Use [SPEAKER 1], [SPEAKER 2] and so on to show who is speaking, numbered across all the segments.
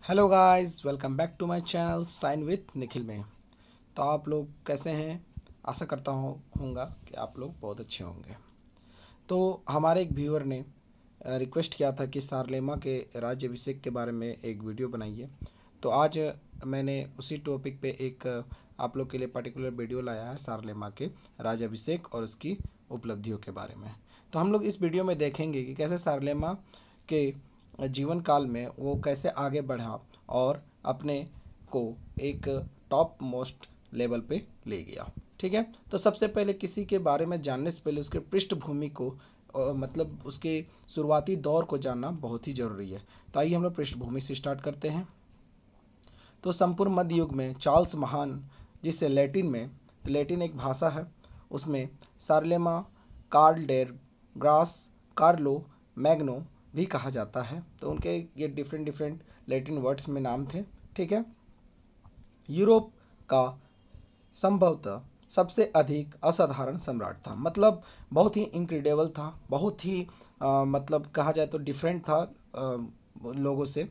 [SPEAKER 1] Hello guys, welcome back to my channel sign with Nikhil में। तो आप लोग कैसे हैं? आशा करता हूँ होगा कि आप लोग बहुत अच्छे होंगे। तो हमारे एक व्यूअर ने रिक्वेस्ट किया था कि सारलेमा के राज्याभिषेक के बारे में एक वीडियो बनाइए। तो आज मैंने उसी टॉपिक पे एक आप लोग के लिए पर्टिकुलर वीडियो लाया है सारलेमा के राज्याभिषेक और उसकी उपलब्धियों के बारे में। तो हम लोग इस वीडियो में देखेंगे कि कैसे सारलेमा के जीवन काल में वो कैसे आगे बढ़ा और अपने को एक टॉप मोस्ट लेवल पे ले गया। ठीक है, तो सबसे पहले किसी के बारे में जानने से पहले उसके पृष्ठभूमि को मतलब उसके शुरुआती दौर को जानना बहुत ही ज़रूरी है। तो आइए हम लोग पृष्ठभूमि से स्टार्ट करते हैं। तो संपूर्ण मध्य युग में चार्ल्स महान, जिसे लैटिन में, तो लैटिन एक भाषा है, उसमें Charlemagne, Karl der Grosse, Carlo Magno भी कहा जाता है। तो उनके ये डिफरेंट डिफरेंट लैटिन वर्ड्स में नाम थे। ठीक है, यूरोप का संभवतः सबसे अधिक असाधारण सम्राट था। मतलब बहुत ही इनक्रेडिबल था, बहुत ही मतलब कहा जाए तो डिफरेंट था लोगों से।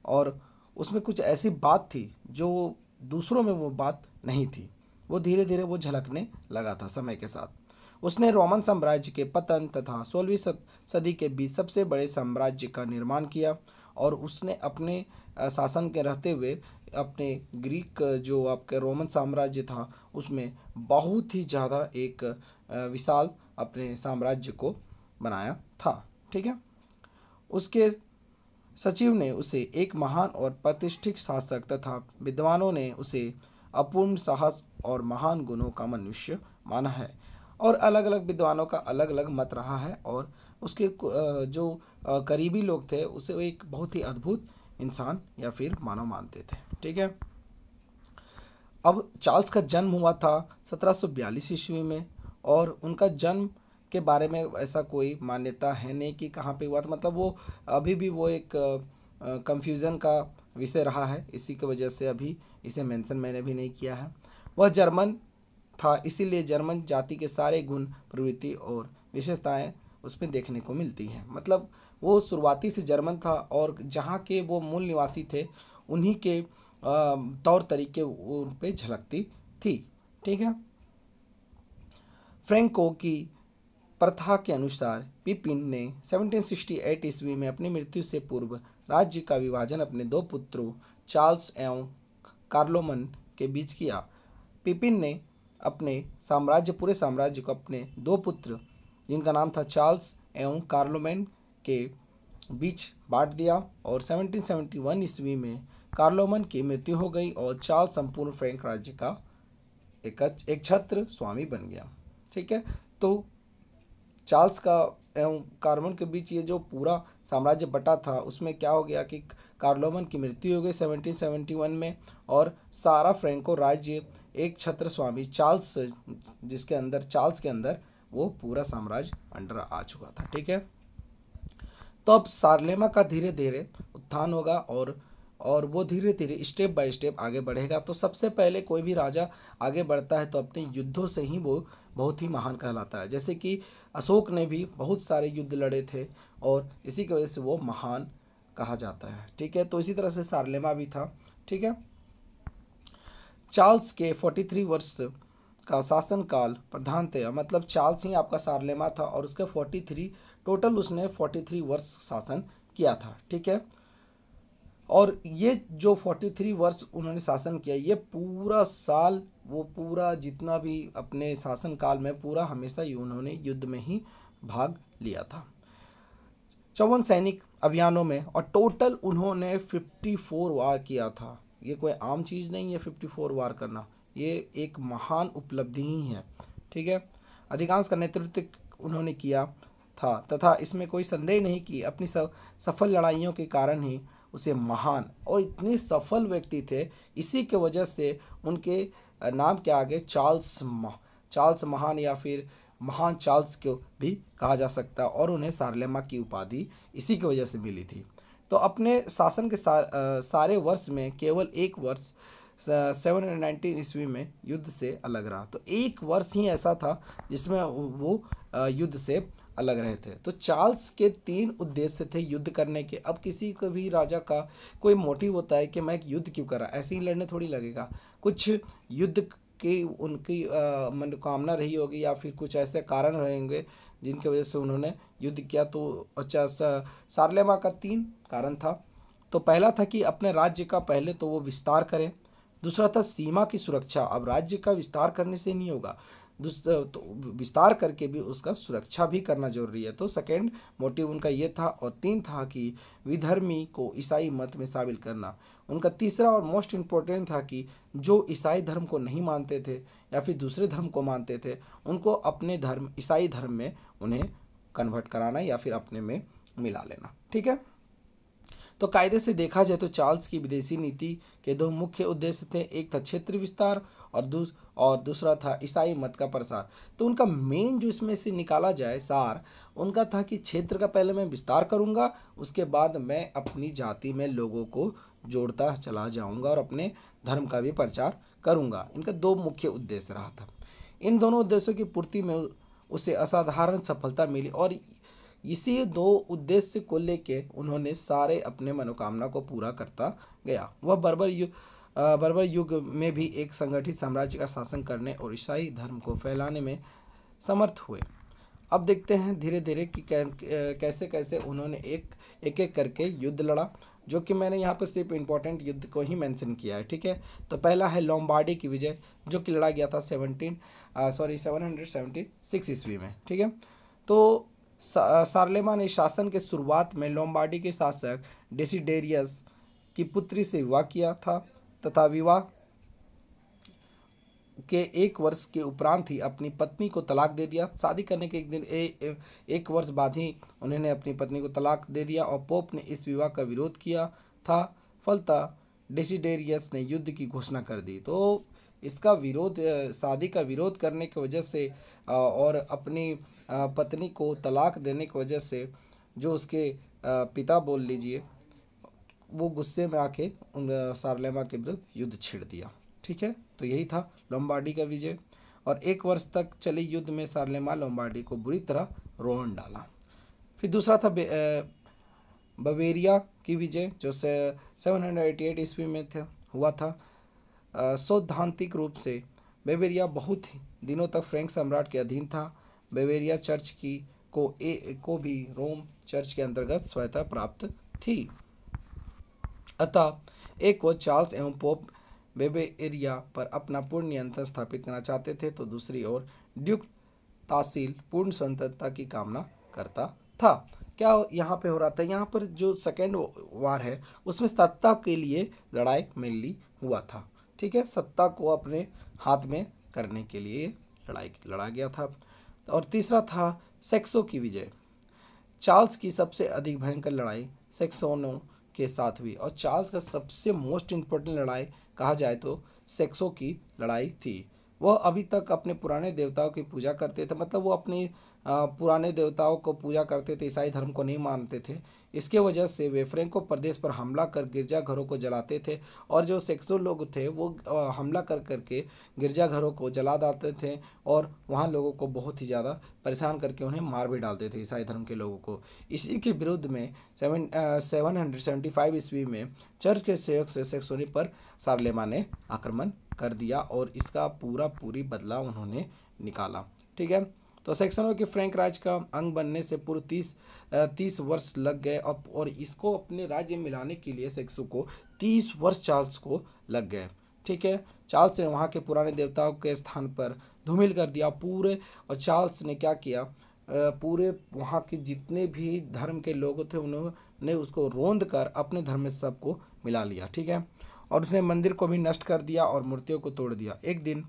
[SPEAKER 1] और उसमें कुछ ऐसी बात थी जो दूसरों में वो बात नहीं थी। वो धीरे धीरे वो झलकने लगा था समय के साथ। उसने रोमन साम्राज्य के पतन तथा 16वीं सदी के बीच सबसे बड़े साम्राज्य का निर्माण किया। और उसने अपने शासन के रहते हुए अपने ग्रीक जो आपके रोमन साम्राज्य था उसमें बहुत ही ज़्यादा एक विशाल अपने साम्राज्य को बनाया था। ठीक है, उसके सचिव ने उसे एक महान और प्रतिष्ठित शासक तथा विद्वानों ने उसे अपूर्ण साहस और महान गुणों का मनुष्य माना है। और अलग अलग विद्वानों का अलग अलग मत रहा है। और उसके जो करीबी लोग थे उसे वो एक बहुत ही अद्भुत इंसान या फिर मानव मानते थे। ठीक है, अब चार्ल्स का जन्म हुआ था 1742 ईस्वी में। और उनका जन्म के बारे में ऐसा कोई मान्यता है नहीं कि कहाँ पे हुआ था। मतलब वो अभी भी वो एक कंफ्यूजन का विषय रहा है, इसी की वजह से अभी इसे मेंशन मैंने भी नहीं किया है। वह जर्मन था, इसीलिए जर्मन जाति के सारे गुण, प्रवृत्ति और विशेषताएं उसमें देखने को मिलती हैं। मतलब वो शुरुआती से जर्मन था और जहाँ के वो मूल निवासी थे उन्हीं के तौर तरीके उन पे झलकती थी। ठीक है, फ्रैंको की प्रथा के अनुसार पिपिन ने 1768 ईस्वी में अपनी मृत्यु से पूर्व राज्य का विभाजन अपने दो पुत्रों चार्ल्स एवं कार्लोमन के बीच किया। पिपिन ने अपने पूरे साम्राज्य को अपने दो पुत्र, जिनका नाम था चार्ल्स एवं कार्लोमैन, के बीच बांट दिया। और 1771 ईस्वी में कार्लोमन की मृत्यु हो गई और चार्ल्स संपूर्ण फ्रैंक राज्य का एक छत्र स्वामी बन गया। ठीक है, तो चार्ल्स का एवं कार्लोमन के बीच ये जो पूरा साम्राज्य बटा था उसमें क्या हो गया कि कार्लोमन की मृत्यु हो गई 1771 में। और सारा फ्रैंको राज्य एक छत्र स्वामी चार्ल्स, जिसके अंदर चार्ल्स के अंदर वो पूरा साम्राज्य अंडर आ चुका था। ठीक है, तो अब सारलेमा का धीरे धीरे उत्थान होगा और वो धीरे धीरे स्टेप बाय स्टेप आगे बढ़ेगा। तो सबसे पहले कोई भी राजा आगे बढ़ता है तो अपने युद्धों से ही वो बहुत ही महान कहलाता है। जैसे कि अशोक ने भी बहुत सारे युद्ध लड़े थे और इसी की वजह से वो महान कहा जाता है। ठीक है, तो इसी तरह से सारलेमा भी था। ठीक है, चार्ल्स के 43 वर्ष का शासन काल प्रधानतया, मतलब चार्ल्स ही आपका सारलेमा था और उसके 43 टोटल, उसने 43 वर्ष शासन किया था। ठीक है, और ये जो 43 वर्ष उन्होंने शासन किया, ये पूरा साल, वो पूरा जितना भी अपने शासन काल में पूरा हमेशा उन्होंने युद्ध में ही भाग लिया था, 54 सैनिक अभियानों में। और टोटल उन्होंने 54 वार किया था। ये कोई आम चीज़ नहीं है 54 वार करना, ये एक महान उपलब्धि ही है। ठीक है, अधिकांश का नेतृत्व उन्होंने किया था तथा इसमें कोई संदेह नहीं कि अपनी सफल लड़ाइयों के कारण ही उसे महान और इतने सफल व्यक्ति थे। इसी के वजह से उनके नाम के आगे चार्ल्स महान या फिर महान चार्ल्स को भी कहा जा सकता है। और उन्हें सारलेमा की उपाधि इसी की वजह से मिली थी। तो अपने शासन के सारे वर्ष में केवल एक वर्ष 719 ईस्वी में युद्ध से अलग रहा। तो एक वर्ष ही ऐसा था जिसमें वो युद्ध से अलग रहे थे। तो चार्ल्स के 3 उद्देश्य थे युद्ध करने के। अब किसी को भी राजा का कोई मोटिव होता है कि मैं एक युद्ध क्यों करा, ऐसे ही लड़ने थोड़ी लगेगा। कुछ युद्ध की उनकी मनोकामना रही होगी या फिर कुछ ऐसे कारण रहेंगे जिनकी वजह से उन्होंने युद्ध किया। तो अच्छा, शारलेमा का 3 कारण था। तो पहला था कि अपने राज्य का पहले तो वो विस्तार करें। दूसरा था सीमा की सुरक्षा। अब राज्य का विस्तार करने से नहीं होगा, दूसरा तो विस्तार करके भी उसका सुरक्षा भी करना जरूरी है। तो सेकेंड मोटिव उनका ये था। और 3 था कि विधर्मी को ईसाई मत में शामिल करना। उनका तीसरा और मोस्ट इम्पोर्टेंट था कि जो ईसाई धर्म को नहीं मानते थे या फिर दूसरे धर्म को मानते थे, उनको अपने धर्म ईसाई धर्म में उन्हें कन्वर्ट कराना या फिर अपने में मिला लेना। ठीक है। तो कायदे से देखा जाए तो चार्ल्स की विदेशी नीति के 2 मुख्य उद्देश्य थे। एक था क्षेत्र विस्तार और दूसरा था ईसाई मत का प्रसार। तो उनका मेन जो इसमें से निकाला जाए सार, उनका था कि क्षेत्र का पहले मैं विस्तार करूंगा, उसके बाद मैं अपनी जाति में लोगों को जोड़ता चला जाऊंगा और अपने धर्म का भी प्रचार करूंगा। इनका 2 मुख्य उद्देश्य रहा था। इन दोनों उद्देश्यों की पूर्ति में उसे असाधारण सफलता मिली और इसी 2 उद्देश्य को लेके उन्होंने सारे अपने मनोकामना को पूरा करता गया। वह बर्बर युग में भी एक संगठित साम्राज्य का शासन करने और ईसाई धर्म को फैलाने में समर्थ हुए। अब देखते हैं धीरे धीरे कि कैसे कैसे उन्होंने एक एक करके युद्ध लड़ा, जो कि मैंने यहाँ पर सिर्फ इम्पोर्टेंट युद्ध को ही मेंशन किया है। ठीक है। तो पहला है लोम्बार्डी की विजय, जो कि लड़ा गया था 776 ईस्वी में। ठीक है। तो शारलेमा ने शासन के शुरुआत में लोम्बार्डी के शासक डेसिडेरियस की पुत्री से विवाह किया था तथा विवाह के 1 वर्ष के उपरांत ही अपनी पत्नी को तलाक दे दिया। शादी करने के एक वर्ष बाद ही उन्होंने अपनी पत्नी को तलाक दे दिया और पोप ने इस विवाह का विरोध किया था। फलतः डेसिडेरियस ने युद्ध की घोषणा कर दी। तो इसका विरोध, शादी का विरोध करने की वजह से और अपनी पत्नी को तलाक देने की वजह से जो उसके पिता बोल लीजिए, वो गुस्से में आके उन शारलेमा के विरुद्ध युद्ध छेड़ दिया। ठीक है। तो यही था लोम्बार्डी का विजय। और 1 वर्ष तक चले युद्ध में शारलेमा लोम्बार्डी को बुरी तरह रोन डाला। फिर दूसरा था बवेरिया की विजय, जो 788 ईस्वी में हुआ था। सैद्धांतिक रूप से बवेरिया बहुत दिनों तक फ्रेंच सम्राट के अधीन था। बवेरिया चर्च को भी रोम चर्च के अंतर्गत स्वायत्तता प्राप्त थी। अतः एक ओर चार्ल्स एवं पोप बवेरिया पर अपना पूर्ण नियंत्रण स्थापित करना चाहते थे, तो दूसरी ओर ड्यूक तासील पूर्ण स्वतंत्रता की कामना करता था। क्या यहाँ पे हो रहा था, यहाँ पर जो सेकेंड वार है उसमें सत्ता के लिए लड़ाई मेनली हुआ था। ठीक है। सत्ता को अपने हाथ में करने के लिए लड़ाई लड़ा गया था। और तीसरा था सेक्सो की विजय। चार्ल्स की सबसे अधिक भयंकर लड़ाई सेक्सोनों के साथ हुई और चार्ल्स का सबसे मोस्ट इम्पोर्टेंट लड़ाई कहा जाए तो सेक्सो की लड़ाई थी। वह अभी तक अपने पुराने देवताओं की पूजा करते थे, मतलब वो अपने पुराने देवताओं को पूजा करते थे, ईसाई धर्म को नहीं मानते थे। इसके वजह से वे फ्रैंको प्रदेश पर हमला कर गिरजाघरों को जलाते थे और जो सेक्सो लोग थे वो हमला कर करके गिरजाघरों को जला डालते थे और वहाँ लोगों को बहुत ही ज़्यादा परेशान करके उन्हें मार भी डालते थे, ईसाई धर्म के लोगों को। इसी के विरुद्ध में 775 ईस्वी में चर्च के सहयोग से सेक्सोनी पर शारलेमा ने आक्रमण कर दिया और इसका पूरी बदला उन्होंने निकाला। ठीक है। तो सेक्सोनों के फ्रैंक राज का अंग बनने से पूर्व 30 वर्ष लग गए और इसको अपने राज्य में मिलाने के लिए सेक्सो को 30 वर्ष चार्ल्स को लग गए। ठीक है। चार्ल्स ने वहाँ के पुराने देवताओं के स्थान पर धूमिल कर दिया पूरे। और चार्ल्स ने क्या किया, पूरे वहाँ के जितने भी धर्म के लोग थे उन्होंने उसको रोंद कर अपने धर्म में सबको मिला लिया। ठीक है। और उसने मंदिर को भी नष्ट कर दिया और मूर्तियों को तोड़ दिया। एक दिन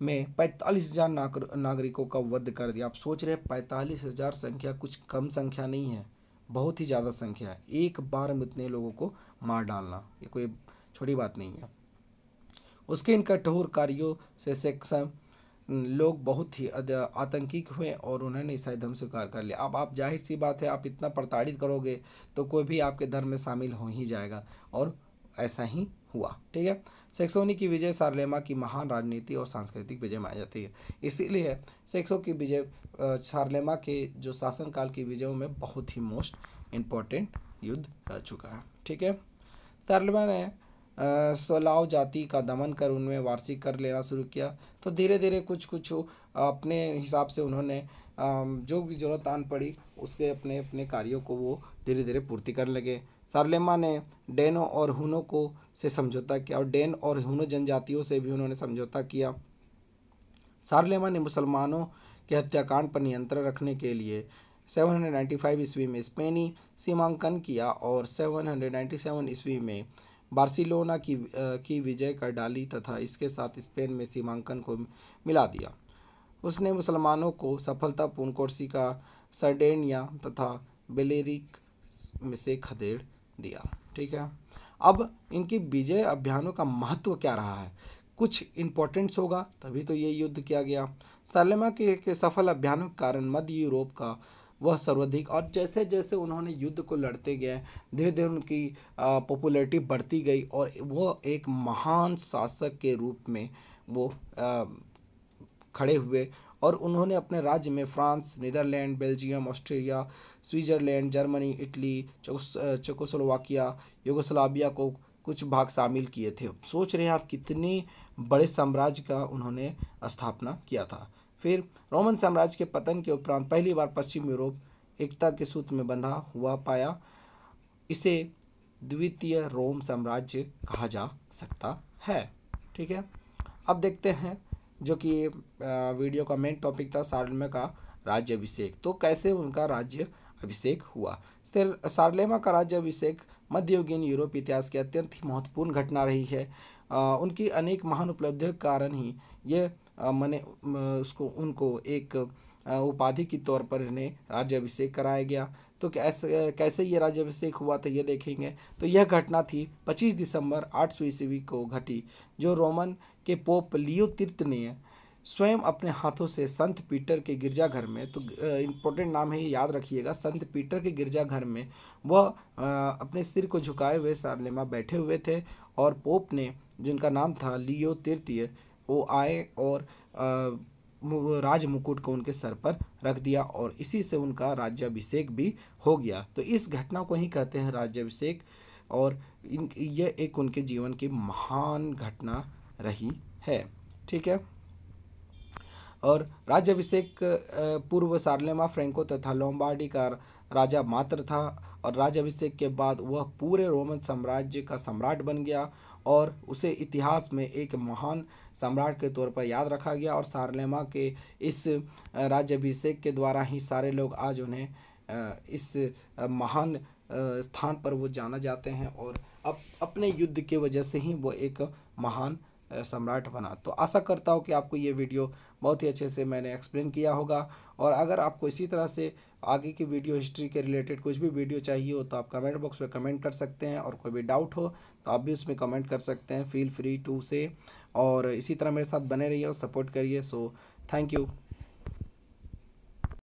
[SPEAKER 1] में 45,000 नागरिकों का वध कर दिया। आप सोच रहे हैं 45,000 संख्या कुछ कम संख्या नहीं है, बहुत ही ज़्यादा संख्या है। एक बार में इतने लोगों को मार डालना ये कोई छोटी बात नहीं है। उसके इन कठोर कार्यों से सेक्सन लोग बहुत ही आतंकित हुए और उन्होंने ईसाई धर्म स्वीकार कर लिया। अब आप जाहिर सी बात है, आप इतना प्रताड़ित करोगे तो कोई भी आपके धर्म में शामिल हो ही जाएगा और ऐसा ही हुआ। ठीक है। सेक्सोनी की विजय सारलेमा की महान राजनीति और सांस्कृतिक विजय मानी जाती है। इसीलिए सेक्सो की विजय सारलेमा के जो शासनकाल की विजयों में बहुत ही मोस्ट इम्पोर्टेंट युद्ध रह चुका है। ठीक है, सारलेमा ने स्लाव जाति का दमन कर उनमें वार्षिक कर लेना शुरू किया। तो धीरे धीरे कुछ कुछ अपने हिसाब से उन्होंने जो भी जरूरत आन पड़ी उसके अपने अपने कार्यों को वो धीरे धीरे पूर्ति करने लगे। सारलेमा ने डेनों और हुनों को से समझौता किया और डेन और हुनो जनजातियों से भी उन्होंने समझौता किया। सारलेमा ने मुसलमानों के हत्याकांड पर नियंत्रण रखने के लिए 795 ईस्वी में स्पेनी सीमांकन किया और 797 ईस्वी में बार्सिलोना की विजय कर डाली तथा इसके साथ स्पेन में सीमांकन को मिला दिया। उसने मुसलमानों को सफलतापूर्ण कोर्सिका, सर्डेनिया तथा बेलेरिक में से खदेड़ दिया। ठीक है, अब इनकी विजय अभियानों का महत्व क्या रहा है, कुछ इम्पोर्टेंट्स होगा तभी तो ये युद्ध किया गया। सारलेमा के सफल अभियानों के कारण मध्य यूरोप का वह सर्वाधिक, और जैसे जैसे उन्होंने युद्ध को लड़ते गए धीरे धीरे उनकी पॉपुलैरिटी बढ़ती गई और वो एक महान शासक के रूप में वो खड़े हुए और उन्होंने अपने राज्य में France, Netherlands, Belgium, Austria, Switzerland, Germany, Italy, Czechoslovakia, Yugoslavia को कुछ भाग शामिल किए थे। सोच रहे हैं आप कितने बड़े साम्राज्य का उन्होंने स्थापना किया था। फिर रोमन साम्राज्य के पतन के उपरांत पहली बार पश्चिम यूरोप एकता के सूत्र में बंधा हुआ पाया। इसे द्वितीय रोम साम्राज्य कहा जा सकता है। ठीक है, अब देखते हैं जो कि वीडियो का मेन टॉपिक था सारलेमा का राज्य अभिषेक। तो कैसे उनका राज्य अभिषेक हुआ। सारलेमा का राज्य अभिषेक मध्ययुगीन यूरोप इतिहास की अत्यंत ही महत्वपूर्ण घटना रही है। उनकी अनेक महान उपलब्धियों के कारण ही ये उनको एक उपाधि के तौर पर इन्हें राज्य अभिषेक कराया गया। तो कैसे ये राज्य अभिषेक हुआ तो ये देखेंगे। तो यह घटना थी 25 दिसंबर 800 ईस्वी को घटी, जो रोमन के पोप लियो तृतीय ने स्वयं अपने हाथों से संत पीटर के गिरजाघर में, तो इम्पोर्टेंट नाम है ये याद रखिएगा, संत पीटर के गिरजाघर में वह अपने सिर को झुकाए हुए सारलेमा बैठे हुए थे और पोप ने, जिनका नाम था लियो तृतीय, वो आए और राज मुकुट को उनके सर पर रख दिया और इसी से उनका राज्याभिषेक भी हो गया। तो इस घटना को ही कहते हैं राज्याभिषेक और यह एक उनके जीवन की महान घटना रही है। ठीक है, और राज्याभिषेक पूर्व सारलेमा फ्रैंको तथा लोम्बार्डी का राजा मात्र था और राज्याभिषेक के बाद वह पूरे रोमन साम्राज्य का सम्राट बन गया और उसे इतिहास में एक महान सम्राट के तौर पर याद रखा गया। और सारलेमा के इस राज्याभिषेक के द्वारा ही सारे लोग आज उन्हें इस महान स्थान पर वो जाना जाते हैं और अपने युद्ध की वजह से ही वो एक महान सम्राट बना। तो आशा करता हूँ कि आपको ये वीडियो बहुत ही अच्छे से मैंने एक्सप्लेन किया होगा और अगर आपको इसी तरह से आगे की वीडियो हिस्ट्री के रिलेटेड कुछ भी वीडियो चाहिए हो तो आप कमेंट बॉक्स में कमेंट कर सकते हैं और कोई भी डाउट हो तो आप भी उसमें कमेंट कर सकते हैं। फील फ्री टू से, और इसी तरह मेरे साथ बने रहिए और सपोर्ट करिए। So thank you.